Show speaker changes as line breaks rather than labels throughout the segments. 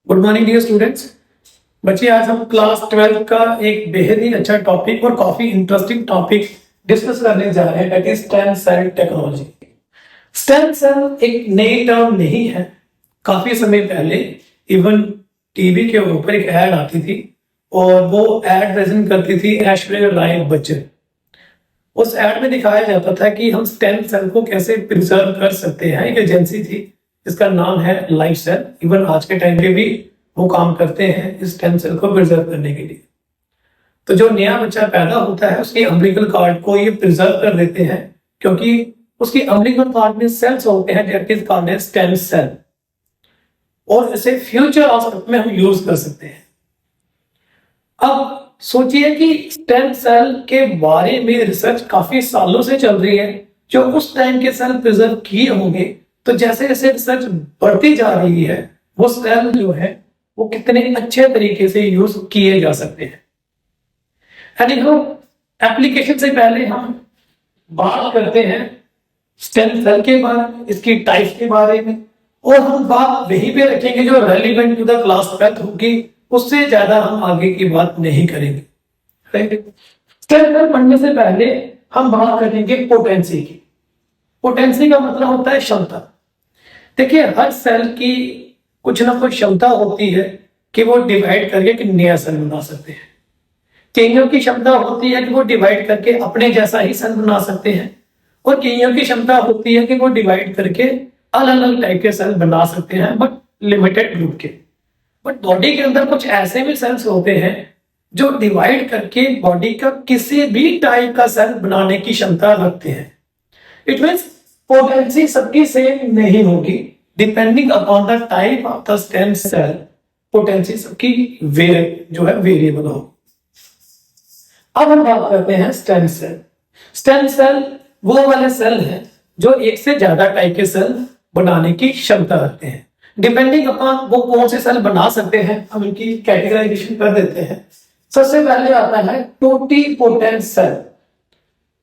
Good morning dear students. बच्चे आज हम क्लास 12 का एक बेहद ही अच्छा टॉपिक और काफी इंटरेस्टिंग टॉपिक डिस्कस करने जा रहे हैं, that is stem cell technology. Stem cell एक नई टर्म नहीं है। काफी समय पहले इवन टीवी के ऊपर एक एड आती थी और वो एड प्रेजेंट करती थी ऐश्वर्या राय बच्चन। उस एड में दिखाया जाता था कि हम स्टेम सेल को कैसे प्रिजर्व कर सकते हैं। एक एजेंसी थी जिसका नाम है लाइफ सेल। इवन आज के टाइम पे भी वो काम करते हैं इस स्टेम सेल को प्रिजर्व करने के लिए। तो जो नया बच्चा पैदा होता है उसके अम्बिलिकल कॉर्ड को ये प्रिजर्व कर देते हैं, क्योंकि उसके अम्बिलिकल कॉर्ड में सेल्स होते हैं that is called as stem cell, और इसे फ्यूचर ऑस्पेक्ट में हम यूज कर सकते हैं। अब सोचिए कि स्टेम सेल के बारे में रिसर्च काफी सालों से चल रही है। जो उस टाइम के सेल प्रिजर्व किए होंगे, तो जैसे जैसे रिसर्च बढ़ती जा रही है वो सेल जो है वो कितने अच्छे तरीके से यूज किए जा सकते हैं। एप्लीकेशन से पहले हम बात करते हैं स्टेम सेल के बारे में, इसकी टाइप के बारे में, और हम बात वहीं पे रखेंगे जो रेलिवेंट टू द क्लास 12 होगी। उससे ज्यादा हम आगे की बात नहीं करेंगे। स्टेम सेल पढ़ने से पहले हम बात करेंगे पोटेंसी की। पोटेंसी का मतलब होता है क्षमता। देखिए, हर सेल की कुछ ना कुछ क्षमता होती है कि वो डिवाइड करके एक नया सेल बना सकते हैं। कईयों की क्षमता होती है कि वो डिवाइड करके अपने जैसा ही सेल बना सकते हैं, और कईयों की क्षमता होती है कि वो डिवाइड करके अलग अलग टाइप के सेल बना सकते हैं, बट लिमिटेड ग्रुप के। बट बॉडी के अंदर कुछ ऐसे भी सेल्स होते हैं जो डिवाइड करके बॉडी का किसी भी टाइप का सेल बनाने की क्षमता रखते हैं। इट मीन्स पोटेंसी सबकी सेम नहीं होगी, depending upon the type of the stem cell. Potency सबकी वेरिएबल हो। अब हम बात करते हैं स्टेम सेल। स्टेम सेल वो वाले सेल हैं जो एक से ज्यादा टाइप के सेल बनाने की क्षमता रखते हैं। डिपेंडिंग अपॉन वो कौन से सेल बना सकते हैं, हम इनकी कैटेगराइजेशन कर देते हैं। सबसे पहले आता है टोटीपोटेंट सेल।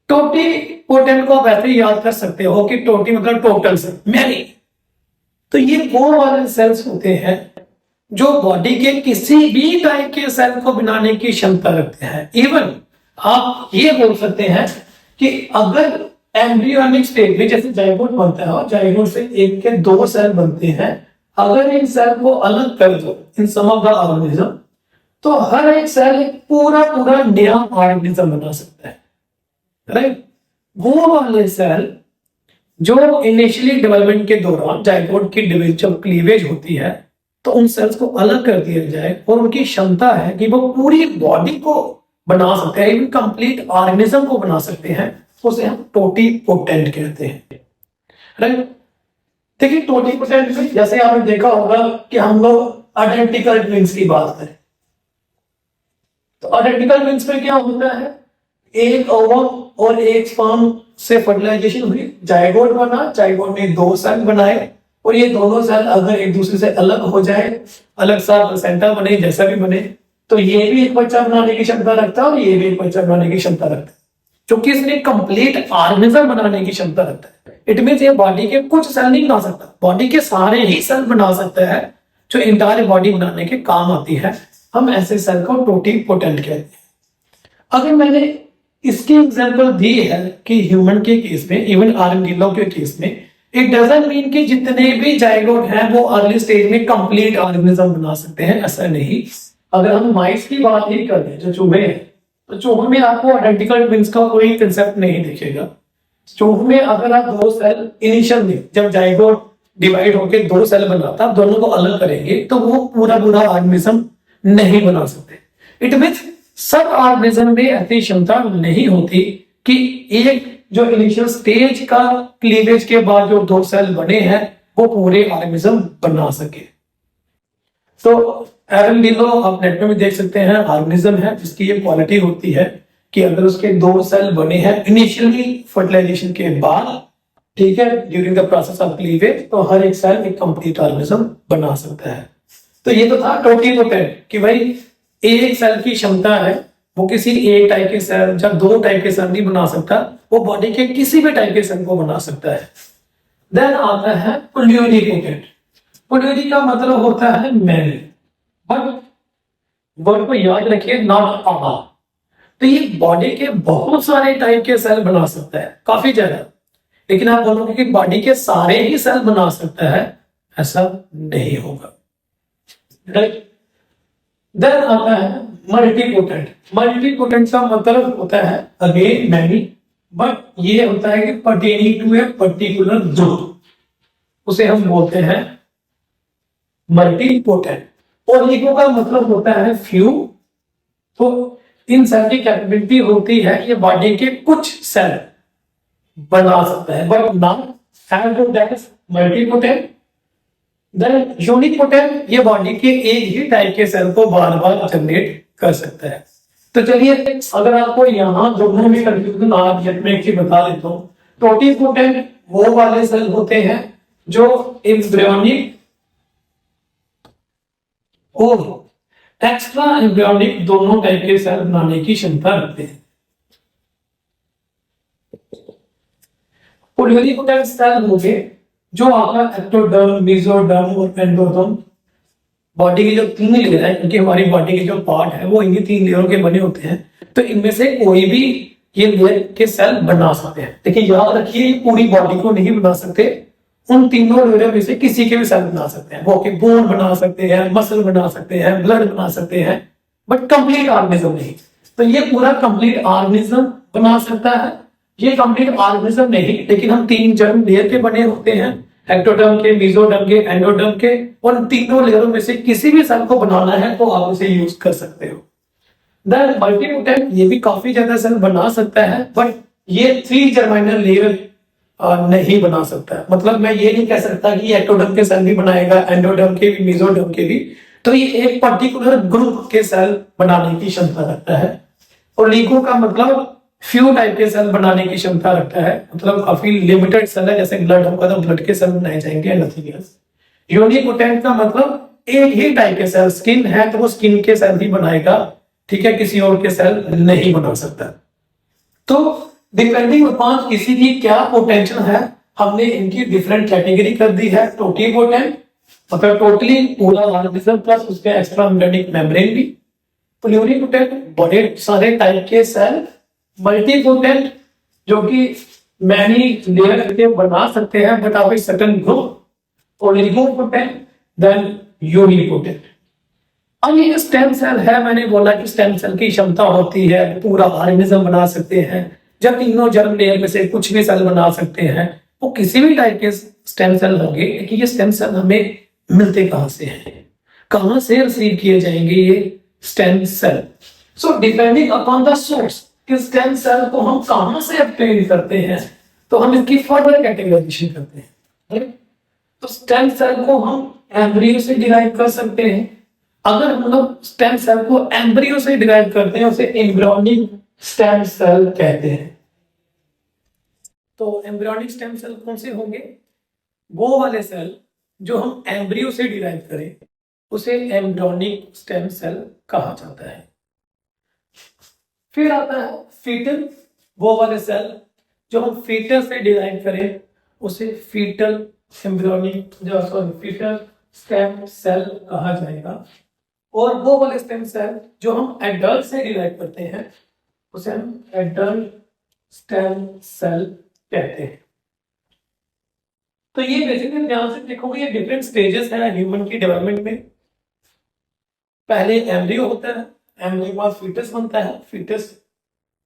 टोटीपोटेंट को आप ऐसे ही याद कर सकते हो कि टोटी मतलब टोटल सेल, मैनी। तो ये वो वाले सेल्स होते हैं जो बॉडी के किसी भी टाइप के सेल को बनाने की क्षमता रखते हैं। इवन आप ये बोल सकते हैं कि अगर एम्ब्रियोनिक स्टेज में जैसे जाइगोट बनता है और जाइगोट से एक के दो सेल बनते हैं, अगर इन सेल को अलग कर दो इन सम ऑफ द ऑर्गेनिज्म, तो हर एक सेल एक पूरा नया ऑर्गेनिज्म बना सकता है। राइट? वो वाले सेल जो इनिशियली डेवलपमेंट के दौरान जाइगोट की जब क्लीवेज होती है तो उन सेल्स को अलग कर दिया जाए, और उनकी क्षमता है कि वो पूरी बॉडी को बना सकते हैं, इवन कंप्लीट ऑर्गेनिज्म को बना सकते हैं, उसे हम टोटीपोटेंट कहते हैं। राइट? देखिए, टोटीपोटेंट में जैसे आपने देखा होगा कि हम लोग आइडेंटिकल ट्विंस की बात करें, तो आइडेंटिकल ट्विंस में क्या होता है, एक ओवम और एक स्पर्म से फर्टिलाइजेशन हुई, जाइगोट बना, जाइगोट में दो सेल बनाए, और ये दोनों सेल अगर एक दूसरे से अलग हो जाए, अलग सा प्लेसेंटा बने, जैसा भी बने, तो ये भी एक बच्चा बनाने की क्षमता रखता है और ये भी एक बच्चा बनाने की क्षमता रखता है, क्योंकि इसने कंप्लीट ऑर्गेनिज्म बनाने की क्षमता रखता है। इट मींस ये बॉडी के कुछ सेल नहीं बना सकता, बॉडी के सारे ही सेल बना सकता है जो इंटायर बॉडी बनाने के काम आती है। हम ऐसे सेल को टोटीपोटेंट कहते हैं। अगर मैंने इसकी एग्जांपल दी है कि ह्यूमन के केस में, इवन आर्madillo के केस में, इट डजंट मीन कि जितने भी जाइगोट हैं वो अर्ली स्टेज में कंप्लीट ऑर्गेनिज्म बना सकते हैं, ऐसा नहीं। अगर हम माइस की बात ही कर दें, जो चूहे हैं, तो चूहों में आपको आइडेंटिकल ट्विंस का कोई कंसेप्ट नहीं दिखेगा। चूहों में अगर आप दो सेल इनिशियल में जब जाइगोट डिवाइड होकर दो सेल बनाता, आप दोनों को अलग करेंगे तो वो पूरा ऑर्गेनिज्म नहीं बना सकते। इट मीन्स सब ऑर्गेनिज्म में ऐसी क्षमता नहीं होती कि एक जो इनिशियल स्टेज का क्लीवेज के बाद जो दो सेल बने हैं वो पूरे ऑर्गेनिज्म बना सके। तो आर्madillo आप नेट में भी देख सकते हैं, ऑर्गेनिज्म है जिसकी ये क्वालिटी होती है कि अगर उसके दो सेल बने हैं इनिशियली फर्टिलाइजेशन के बाद, ठीक है, during the process of cleavage, तो हर एक सेल एक कंप्लीट ऑर्गेनिज्म बना सकता है। तो ये तो था टोटीपोटेंट कि भाई एक सेल की क्षमता है, वो किसी एक टाइप के सेल या दो टाइप के सेल नहीं बना सकता, वो बॉडी के किसी भी टाइप के सेल को बना सकता है। देन आता है प्लूरिपोटेंट। प्लूरी का मतलब होता है मैनी। बट वर्ड को याद रखिए, नॉट ऑल। तो ये बॉडी के बहुत सारे टाइप के सेल बना सकता है, काफी ज्यादा। लेकिन आप बोलोगे कि बॉडी के सारे ही सेल बना सकता है, ऐसा नहीं होगा। राइट। देन आता है मल्टीपोटेंट। मल्टीपोटेंट का मतलब होता है अगेन मैनी, बट ये होता है कि pertaining to a particular group, उसे हम बोलते हैं मल्टीपोटेंट। और लिको का मतलब होता है फ्यू। तो इन सेल की कैपेबिलिटी होती है ये बॉडी के कुछ सेल बना सकता है, but not multipotent. Then unipotent, ये बॉडी के एक ही टाइप के सेल को बार बार जनरेट कर सकता है। तो चलिए, अगर आपको यहां दोनों में कंफ्यूजन आ रही है, मैं एक चीज बता देता हूं। टोटिपोटेंट वो वाले सेल होते हैं जो एम्ब्रियोनिक और एक्स्ट्रा एम्ब्रियोनिक दोनों टाइप के सेल बनाने की क्षमता रखते हैं। प्लुरिपोटेंट सेल हो गए जो आपका एक्टोडर्म, मेसोडर्म और एंडोडर्म, बॉडी के जो तीन लेयर है, क्योंकि हमारी बॉडी के जो पार्ट है वो इन्हीं तीन लेयरों के बने होते हैं, तो इनमें से कोई भी ये लेयर के सेल बना सकते हैं। लेकिन याद रखिए, ये पूरी बॉडी को नहीं बना सकते, उन तीनों लेयरों में से किसी के भी सेल बना सकते हैं। वो कि बोन बना सकते हैं, मसल बना सकते हैं, ब्लड बना सकते हैं, बट कंप्लीट ऑर्गेनिज्म नहीं। तो ये पूरा कंप्लीट ऑर्गेनिज्म बना सकता है, ये कंप्लीट ऑर्गेनिज्म नहीं, लेकिन हम तीन जर्म लेयर के बने होते हैं, एक्टोडर्म के, मेसोडर्म के, एंडोडर्म के, और तीनों लेयरों में से किसी भी सेल को बनाना है तो आप इसे यूज कर सकते हो। देन मल्टीपोटेंट, ये भी काफी ज्यादा सेल बना सकता है, बट ये 3 जर्मिनल लेयर नहीं बना सकता है। मतलब मैं ये नहीं कह सकता कि एक्टोडर्म के सेल भी बनाएगा, एंडोडर्म के भी, मेसोडर्म के भी। तो ये एक पर्टिकुलर ग्रुप के सेल बनाने की क्षमता रखता है। और लिको का मतलब फ्यू टाइप के सेल बनाने की क्षमता रखता है, मतलब काफी लिमिटेड सेल है। जैसे ब्लड होगा तो ब्लड के सेल बनाए जाएंगे, नथिंग एल्स। यूनिपोटेंट का मतलब एक ही टाइप के सेल, स्किन है तो वो स्किन के सेल ही बनाएगा, ठीक है, किसी और के सेल नहीं बना सकता। तो डिपेंडिंग अपॉन किसी की क्या पोटेंशियल है, हमने इनकी डिफरेंट कैटेगरी कर दी है। टोटिपोटेंट मतलब टोटली पूरा ऑर्गेनिज्म प्लस उसके एक्स्ट्रा एम्ब्रियोनिक मेम्ब्रेन भी। प्लुरिपोटेंट बड़े सारे टाइप के सेल। मल्टीपोटेंट जो कि मैनी लेयर के बना सकते हैं but of a certain group. Oligopotent, then unipotent. अब ये स्टेम सेल है, मैंने बोला कि स्टेम सेल की क्षमता होती है पूरा ऑर्गेनिज्म बना सकते हैं। जब तीनों जर्म लेयर में से कुछ भी सेल बना सकते हैं, वो किसी भी टाइप के स्टेम सेल होंगे। कि ये स्टेम सेल हमें मिलते कहां से हैं, कहां से रिसीव किए जाएंगे ये stem cell. So depending upon the source कि स्टेम सेल को हम कहां से ऑब्टेन करते हैं, तो हम इसकी फर्दर कैटेगराइजेशन करते हैं। तो स्टेम सेल को हम एम्ब्रियो से डिराइव कर सकते हैं। अगर हम लोग स्टेम सेल को एम्ब्रियो से डिराइव करते हैं, उसे एम्ब्रियोनिक स्टेम सेल कहते हैं। तो एम्ब्रियोनिक स्टेम सेल कौन से होंगे? वो वाले सेल जो हम एम्ब्रियो से डिराइव करें, उसे एम्ब्रियोनिक स्टेम सेल कहा जाता है। फिर आता है फीटल, वो वाले सेल जो हम फीटल से डिराइव करें, उसे fetal embryonic fetal stem cell कहा जाएगा। और वो वाले स्टेम सेल जो हम एडल्ट से डिराइव करते हैं, उसे हम एडल्ट स्टेम सेल कहते हैं। तो ये बेसिकली ध्यान से देखोगे, ये डिफरेंट स्टेजेस हैं ह्यूमन की डेवलपमेंट में। पहले एम्ब्रियो होता है, एम्ब्रियो के बाद फीटस बनता है, फीटस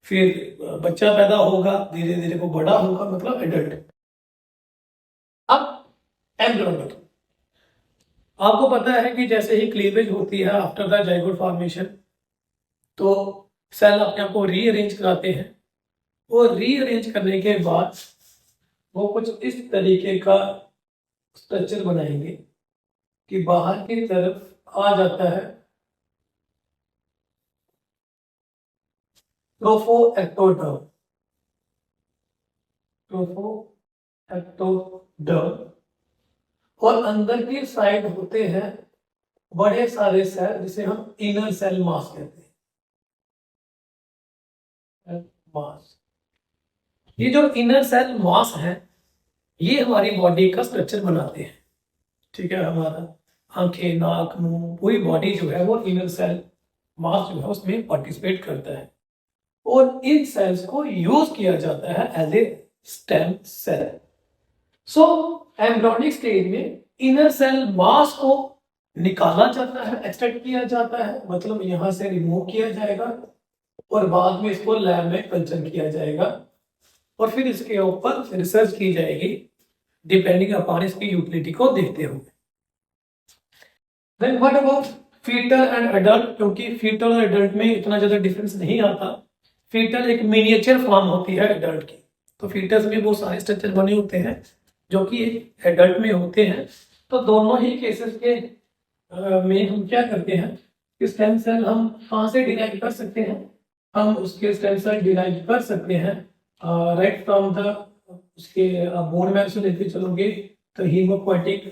फिर बच्चा पैदा होगा, धीरे धीरे वो बड़ा होगा, मतलब एडल्ट। अब एम्ब्रियोनिक, आपको पता है कि जैसे ही क्लीवेज होती है आफ्टर द जाइगोट फॉर्मेशन, तो सेल अपने आप को रीअरेंज कराते हैं। और रीअरेंज करने के बाद वो कुछ इस तरीके का स्ट्रक्चर बनाएंगे कि बाहर की तरफ आ जाता है ट्रोफोएक्टोडर्म। ट्रोफोएक्टोडर्म, और अंदर की साइड होते हैं बड़े सारे सेल, जिसे हम इनर सेल मास कहते हैं। मास, ये जो इनर सेल मास है, ये हमारी बॉडी का स्ट्रक्चर बनाते हैं। ठीक है, हमारा आंखें, नाक, मुंह, पूरी बॉडी जो है वो इनर सेल मास जो है उसमें पार्टिसिपेट करता है और इन सेल्स को यूज किया जाता है as a stem cell. So embryonic stage में इनर सेल मास को निकाला जाता है, एक्सट्रैक्ट किया जाता है, मतलब यहां से रिमूव किया जाएगा और बाद में इसको लैब में कल्चर किया जाएगा और फिर इसके ऊपर रिसर्च की जाएगी डिपेंडिंग अपॉन इसकी यूटिलिटी को देखते हुए। Then what about fetal and adult, क्योंकि फीटल और एडल्ट में इतना ज्यादा डिफरेंस नहीं आता। फीटल एक मिनिएचर फॉर्म होती है एडल्ट की, तो फीटस में वो सारे स्ट्रक्चर बने होते हैं जो कि एडल्ट में होते हैं। तो दोनों ही केसेस के में हम क्या करते हैं कि स्टेम सेल हम कहाँ से डिराइव कर सकते हैं, हम उसके स्टेम सेल डिराइव कर सकते हैं राइट फ्रॉम द उसके बोन मैरो से लेके चलोगे तो हीमोपोएटिक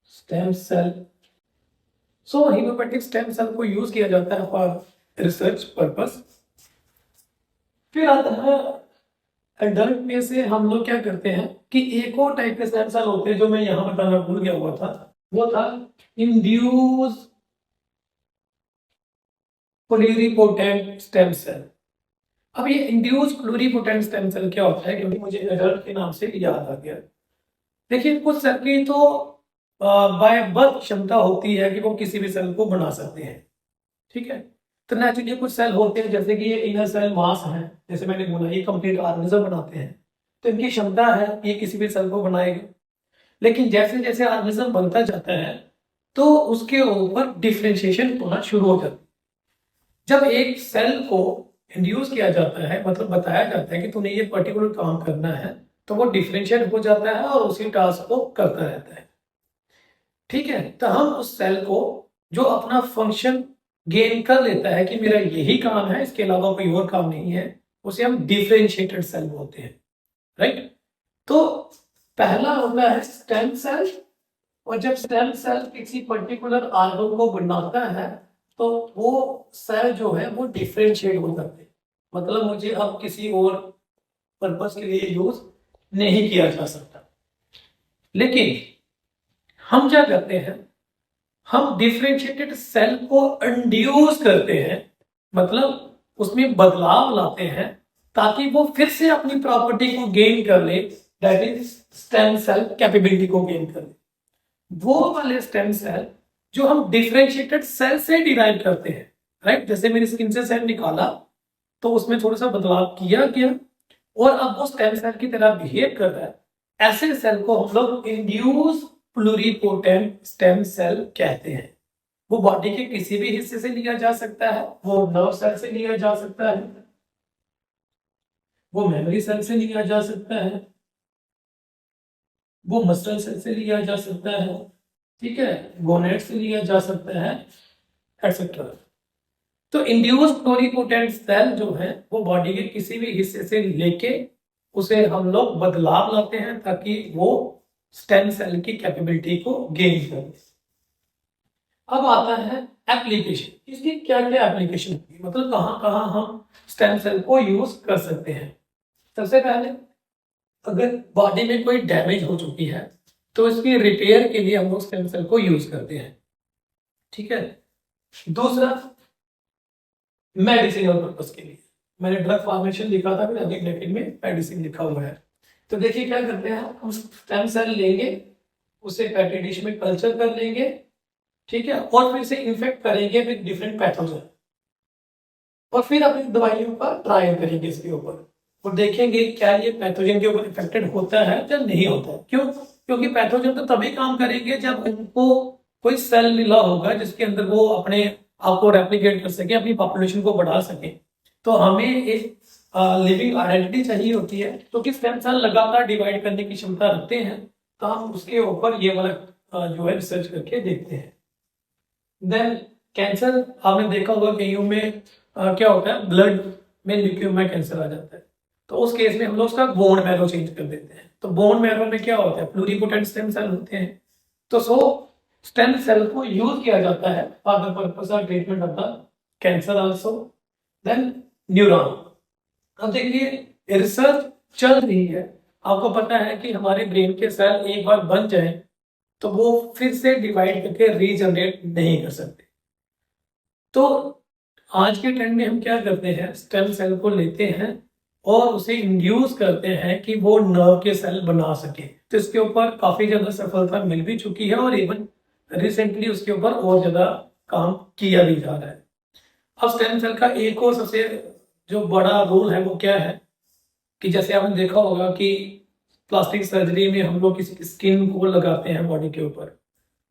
स्टेम सेल। सो हीमोपोएटिक स्टेम सेल को यूज किया जाता है फॉर रिसर्च पर्पस। फिर आता है एडल्ट में से हम लोग क्या करते हैं कि एक और टाइप के स्टेम सेल होते हैं जो मैं यहां बताना भूल गया हुआ था, वो था इंड्यूस प्लूरिपोटेंट स्टेम सेल। अब ये इंड्यूस प्लूरिपोटेंट स्टेम सेल क्या होता है, क्योंकि मुझे एडल्ट के नाम से याद आ गया। देखिए कुछ सेल की तो बाय बर्थ क्षमता होती है कि वो किसी भी सेल को बना सकते हैं, ठीक है। तो नेचुरली कुछ सेल होते हैं जैसे कि ये इनर सेल मास है, जैसे मैंने बोला ये कंप्लीट ऑर्गेनिज्म बनाते हैं, तो इनकी क्षमता है ये किसी भी सेल को बनाएंगे। लेकिन जैसे जैसे ऑर्गेनिज्म बनता जाता है तो उसके ऊपर डिफरेंशिएशन होना शुरू हो जाता है। जब एक सेल को इंड्यूस किया जाता है, मतलब बताया जाता है कि तुम्हें ये पर्टिकुलर काम करना है, तो वो डिफरेंशिएट हो जाता है और उसी टास्क को करता रहता है, ठीक है। तो हम उस सेल को जो अपना फंक्शन गेन कर लेता है कि मेरा यही काम है, इसके अलावा कोई और काम नहीं है, उसे हम डिफरेंशिएटेड सेल बोलते हैं, राइट। तो पहला होता है स्टेम सेल, और जब स्टेम सेल किसी पर्टिकुलर ऑर्गन को बनाता है तो वो सेल जो है वो डिफरेंशिएट हो जाते हैं, मतलब मुझे अब किसी और पर्पस के लिए यूज नहीं किया जा सकता। लेकिन हम क्या करते हैं, हम डिफरेंशिएटेड सेल को इंड्यूस करते हैं, मतलब उसमें बदलाव लाते हैं ताकि वो फिर से अपनी प्रॉपर्टी को गेन कर ले, that is stem cell capability को गेन कर ले। वो वाले स्टेम सेल जो हम डिफरेंशिएटेड सेल से डिराइव करते हैं, राइट। जैसे मेरी स्किन से सेल निकाला तो उसमें थोड़ा सा बदलाव किया गया और अब वो स्टेम सेल की तरह बिहेव कर रहा है, ऐसे सेल को हम लोग इंड्यूस प्लूरिपोटेंट स्टेम सेल कहते हैं। वो बॉडी के किसी भी हिस्से से लिया जा सकता है, वो नर्व सेल से लिया जा सकता है, वो मेमोरी सेल से लिया जा सकता है, वो मसल सेल से लिया जा सकता है, ठीक है, गोनेट से लिया जा सकता है, एटसेट्रा। तो इंड्यूस प्लूरिपोटेंट सेल जो है वो बॉडी के किसी भी हिस्से से लेके उसे हम लोग बदलाव लाते हैं ताकि वो स्टेम सेल की कैपेबिलिटी को गेन करे। अब आता है एप्लीकेशन, इसकी क्या क्या एप्लीकेशन होगी, मतलब कहाँ कहाँ हम स्टेम सेल को यूज कर सकते हैं। सबसे पहले अगर बॉडी में कोई डैमेज हो चुकी है तो इसकी रिपेयर के लिए हम लोग स्टेम सेल को यूज करते हैं, ठीक है। दूसरा मेडिसिनल पर्पस के लिए, मैंने ड्रग फॉर्मेशन लिखा था, फिर अगले ब्रैकेट में मेडिसिन लिखा हुआ है। तो देखिए क्या करते हैं, हम स्टेम सेल लेंगे, उसे पैटी डिश में कल्चर कर लेंगे, ठीक है, और फिर से इन्फेक्ट करेंगे विद डिफरेंट पैथोजन और फिर अपनी दवाइयों का ट्रायल करेंगे इसके ऊपर और देखेंगे क्या ये पैथोजन के ऊपर इफेक्टेड होता है या नहीं होता है। क्यों? क्योंकि पैथोजन तो तभी काम करेंगे जब उनको कोई सेल मिला होगा जिसके अंदर वो अपने आप को रेप्लिकेट कर सके, अपनी पॉपुलेशन को बढ़ा सके। तो हमें एक लिविंग आइडेंटिटी चाहिए होती है, क्योंकि स्टेम सेल लगातार डिवाइड करने की क्षमता रखते हैं, तो हम उसके ऊपर ये वाला जो है रिसर्च करके देखते हैं। देन कैंसर, आपने देखा होगा कईयों में क्या होता है, ब्लड में ल्यूकेमिया कैंसर आ जाता है, तो उस केस में हम लोग उसका बोन मैरो चेंज कर देते हैं। तो बोन मैरो में क्या होता है, प्लूरिपोटेंट स्टेम सेल होते हैं, तो सो स्टेम सेल को यूज किया जाता है for the purpose of treatment of the cancer also. Then neuron, अब देखिए रिसर्च चल रही है। आपको पता है कि हमारे ब्रेन के सेल एक बार बन जाए तो वो फिर से डिवाइड करके रीजनरेट नहीं कर सकते। तो आज के ट्रेंड में हम क्या करते हैं, स्टेम सेल को लेते हैं और उसे इंड्यूस करते हैं कि वो नर्व के सेल बना सके। तो इसके ऊपर काफी ज्यादा सफलता मिल भी चुकी है और इवन रिसेंटली उसके ऊपर और ज्यादा काम किया भी जा रहा है। अब स्टेम सेल का एक और सबसे जो बड़ा रोल है वो क्या है कि जैसे आपने देखा होगा कि प्लास्टिक सर्जरी में हम लोग किसी स्किन को लगाते हैं बॉडी के ऊपर,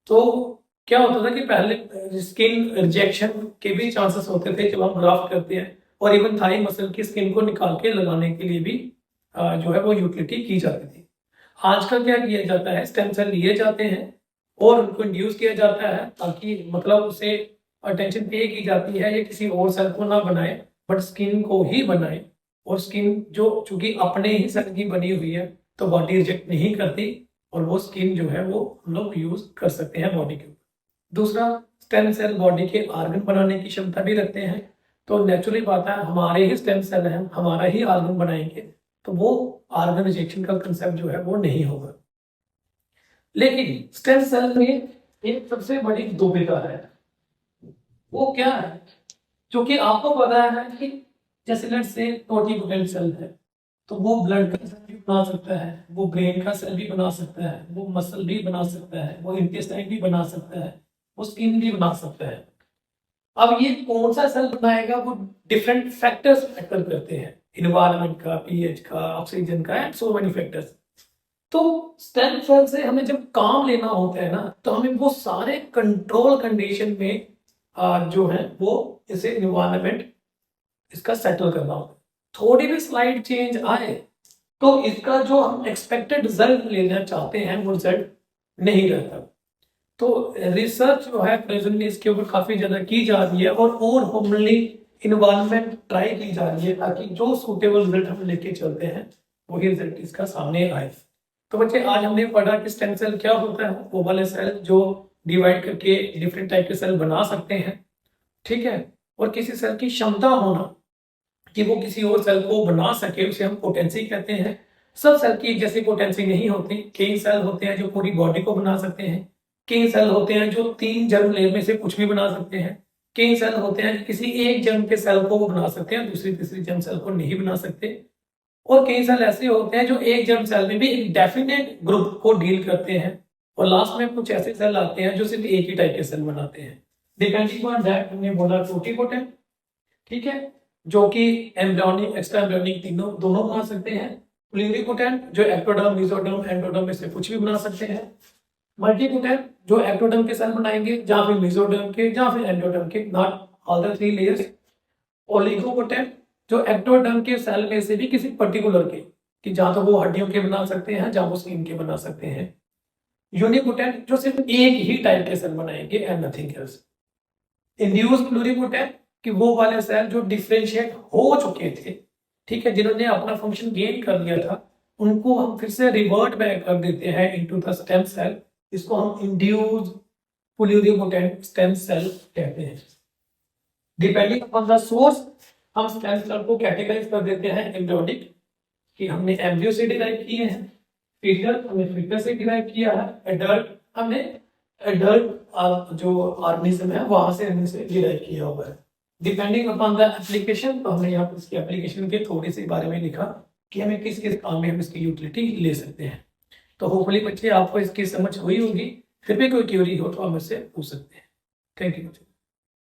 तो क्या होता था कि पहले स्किन रिजेक्शन के भी चांसेस होते थे जब हम ग्राफ्ट करते हैं, और इवन थाई मसल की स्किन को निकाल के लगाने के लिए भी जो है वो यूटिलिटी की जाती थी। आजकल क्या किया जाता है, स्टेम सेल लिए जाते हैं और उनको इंड्यूस किया जाता है ताकि मतलब उसे अटेंशन पे की जाती है ये किसी और सेल को ना बनाए बट स्किन को ही बनाए। और स्किन जो चूंकि अपने ही सेल की बनी हुई है तो बॉडी रिजेक्ट नहीं करती और वो स्किन जो है वो हम लोग यूज कर सकते हैं बॉडी के ऊपर। दूसरा, स्टेम सेल बॉडी के ऑर्गन बनाने की क्षमता भी रखते हैं। तो नेचुरली बात है, हमारे ही स्टेम सेल हैं, हमारा ही ऑर्गन बनाएंगे तो वो ऑर्गन रिजेक्शन का कंसेप्ट जो है वो नहीं होगा। लेकिन स्टेम सेल में एक सबसे बड़ी दुविधा है, वो क्या है, जो कि आपको पता है कि जैसे लेट्स से टोटिपोटेंट सेल है तो वो ब्लड का सेल भी बना सकता है, वो ब्रेन का सेल भी बना सकता है, वो मसल भी बना सकता है, वो इंटेस्टाइन भी बना सकता है, वो स्किन भी बना सकता है। अब ये कौन सा सेल बनाएगा वो डिफरेंट फैक्टर्स मैटर करते हैं, इन्वायरमेंट का, पीएच का, ऑक्सीजन का एंड सो मेनी फैक्टर्स। तो स्टेम सेल से हमें जब काम लेना होता है ना तो हमें वो सारे कंट्रोल कंडीशन में जो है वो इसे इन्वायरमेंट इसका सेटल करना होता है। थोड़ी भी स्लाइड चेंज आए तो इसका जो हम एक्सपेक्टेड रिजल्ट लेना चाहते हैं वो रिजल्ट नहीं रहता। तो रिसर्च जो है प्रेजेंटली इसके ऊपर काफी ज्यादा की जा रही है और होमली इन्वायरमेंट ट्राई की जा रही है ताकि जो सूटेबल रिजल्ट हम लेके चलते हैं वही रिजल्ट इसका सामने आए। तो बच्चे आज हमने पढ़ा कि स्टेम सेल क्या होता है, वो वाले सेल जो डिवाइड करके डिफरेंट टाइप के सेल बना सकते हैं, ठीक है। और किसी सेल की क्षमता होना कि वो किसी और सेल को बना सके उसे हम पोटेंसी कहते हैं। सब सेल की एक जैसी पोटेंसी नहीं होती, कई सेल होते हैं जो पूरी बॉडी को बना सकते हैं, कई सेल होते हैं जो 3 जर्म लेयर में से कुछ भी बना सकते हैं, कई सेल होते हैं किसी एक जर्म के सेल को वो बना सकते हैं, दूसरी तीसरी जर्म सेल को नहीं बना सकते, और कई सेल ऐसे होते हैं जो एक जर्म सेल में भी एक डेफिनेट ग्रुप को डील करते हैं, और लास्ट में कुछ ऐसे सेल आते हैं जो सिर्फ एक ही टाइप के सेल बनाते हैं। डिपेंडिंग ऑन दैट हमने बोला टोटिपोटेंट, ठीक है, जो कि एम्ब्रियोनिक, एक्स्ट्रा एम्ब्रियोनिक दोनों बना सकते हैं। प्लूरिपोटेंट जो एक्टोडर्म, मेसोडर्म, एंडोडर्म में से कुछ भी बना सकते हैं। मल्टीपोटेंट जो एक्टोडर्म के सेल बनाएंगे, जहां फिर मेसोडर्म के, जहां फिर एंडोडर्म के, नॉट ऑल द 3 लेयर्स। ओलिगोपोटेंट जो एक्टोडर्म के सेल में से भी किसी पर्टिकुलर के, कि जहां तो वो हड्डियों के बना सकते हैं, जहां वो स्किन के बना सकते हैं। यूनिपोटेंट जो सिर्फ एक ही टाइप के सेल बनाएंगे and nothing else. Induce pluripotent कि वो वाले सेल जो डिफरेंशिएट हो चुके थे, ठीक है, जिन्होंने अपना फंक्शन गेन कर लिया था, उनको हम फिर से रिवर्ट बैक कर देते हैं इनटू द स्टेम सेल। इसको हम इंड्यूस प्लूरिपोटेंट स्टेम सेल कहते हैं। डिपेंडिंग अपॉन द सोर्स हम स्टेम सेल को कैटेगराइज कर देते हैं एम्ब्रियोनिक, कि हमने एम्ब्रियो से डिराइव किए हैं, फीटल हमने फीटल से डिराइव किया है, एडल्ट हमने एडल्ट जो ऑर्गेनिज्म है वहां से हमने डिराइव किया हुआ है। डिपेंडिंग अपॉन द एप्लीकेशन, तो हमने यहाँ पर इसकी एप्लीकेशन के थोड़े से बारे में लिखा कि हमें किस किस काम में हम इसकी यूटिलिटी ले सकते हैं। तो होपफुली बच्चे आपको इसकी समझ हुई होगी, फिर भी कोई क्वेरी हो तो आप मुझसे पूछ सकते हैं। Thank you.